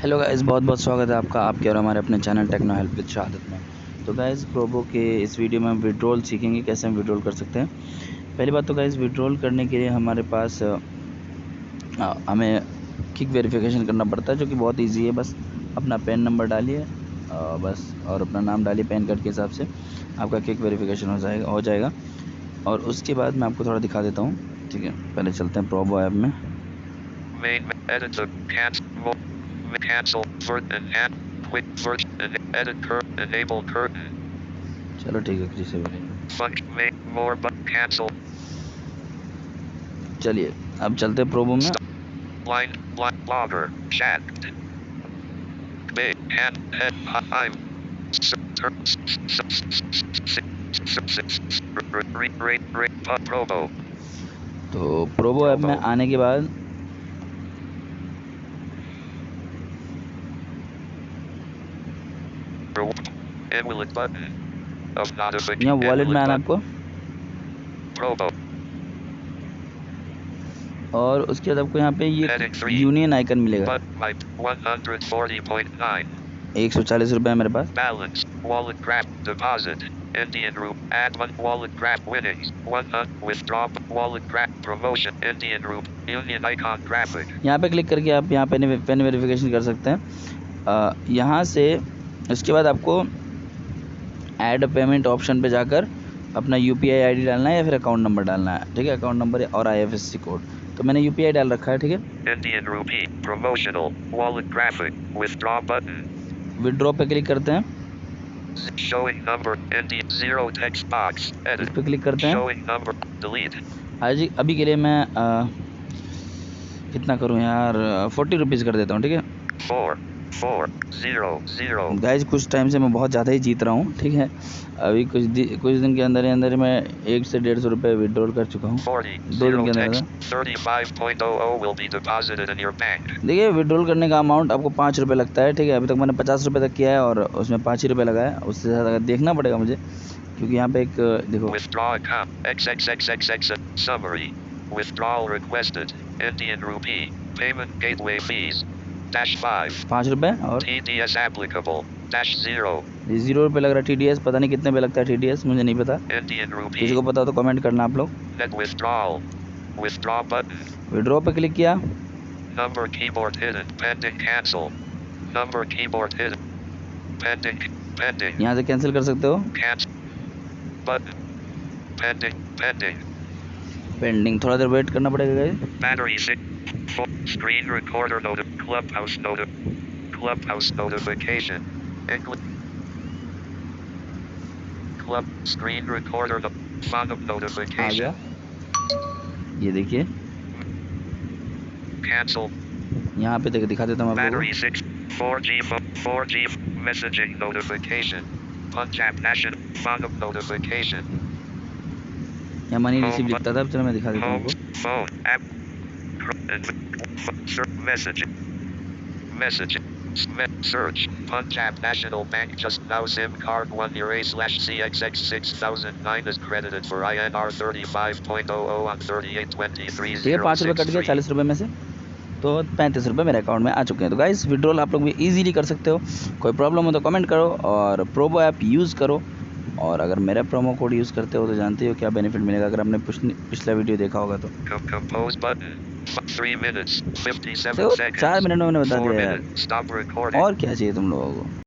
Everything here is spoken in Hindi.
हेलो गाइस, बहुत बहुत स्वागत है आपका आपके और हमारे अपने चैनल टेक्नो हेल्प विद शहादत में। तो गाइस, प्रोबो के इस वीडियो में हम विड्रॉल सीखेंगे, कैसे हम विड्रॉल कर सकते हैं। पहली बात तो गाइस, विड्रॉल करने के लिए हमारे पास हमें क्विक वेरिफिकेशन करना पड़ता है, जो कि बहुत इजी है। बस अपना पैन नंबर डालिए बस, और अपना नाम डालिए पैन कार्ड के हिसाब से, आपका क्विक वेरिफिकेशन हो जाएगा। और उसके बाद मैं आपको थोड़ा दिखा देता हूँ, ठीक है। पहले चलते हैं प्रोबो ऐप में। चलो ठीक है, किसी से भी चलिए अब चलते हैं प्रोबो में। तो प्रोबो ऐप में आने के बाद यहाँ वॉलेट में आना आपको, और उसके बाद आपको यहाँ पे ये यूनियन आइकन मिलेगा। 140 रुपये है मेरे पास। यहाँ पे क्लिक करके आप यहाँ पे पेन वेरिफिकेशन कर सकते हैं। यहाँ से उसके बाद आपको ऐड पेमेंट ऑप्शन पे जाकर अपना UPI ID डालना है या फिर अकाउंट नंबर डालना है, ठीक है। अकाउंट नंबर और IFSC कोड, तो मैंने UPI डाल रखा है, ठीक है। विड्रॉ पे क्लिक करते हैं, इस पे क्लिक करते हैं। हाँ जी, अभी के लिए मैं कितना करूँ यार, 40 रुपीज़ कर देता हूँ, ठीक है। 4 गाइज, कुछ टाइम से मैं बहुत ज़्यादा ही जीत रहा हूँ, ठीक है। अभी कुछ दिन के अंदर ही अंदर मैं 100 से 150 रुपये विड्रॉल कर चुका हूँ 2 दिन के अंदर। देखिए, विड्रॉल करने का अमाउंट आपको 5 रुपये लगता है, ठीक है। अभी तक मैंने 50 रुपये तक किया है और उसमें 5 ही रुपये लगा है। उससे ज़्यादा देखना पड़ेगा मुझे, क्योंकि यहाँ पे एक देखो, withdrawal requested Indian rupee payment gateway fees -5 रुपये और TDS applicable -0 रुपये लग रहा है TDS। पता नहीं कितने पे लगता है TDS, मुझे नहीं पता। किसी को पता हो तो कमेंट करना आप लोग। विड्रॉ पे क्लिक किया, number keyboard hidden pending cancel number keyboard hidden pending यहाँ से कैंसिल कर सकते हो। पेंडिंग थोड़ा देर वेट करना पड़ेगा guys. Screen recorder Clubhouse notification club screen recorder notification, ये देखिए कैंसिल। यहाँ पे दिखा देता हूँ आपको। 4G messaging notification Punjab National फॉन नोटिफिकेशन, यहाँ मनी रिसीव लिखता था। चलो मैं दिखा देता हूँ आपको। Search Punjab National Bank just now SIM card 1/CXX6009 is credited for INR 35.00 on 3823. ये 5 रुपये कट गया 40 रुपये में से, तो 35 रुपये मेरे अकाउंट में आ चुके हैं। तो गाइस, विड्रॉल आप लोग भी इजीली कर सकते हो। कोई प्रॉब्लम हो तो कमेंट करो और प्रोबो ऐप यूज़ करो। और अगर मेरा प्रोमो कोड यूज़ करते हो तो जानते हो क्या बेनिफिट मिलेगा, अगर आपने पिछला वीडियो देखा होगा तो। 4 मिनट में मैंने बता दिया यार, और क्या चाहिए तुम लोगों को।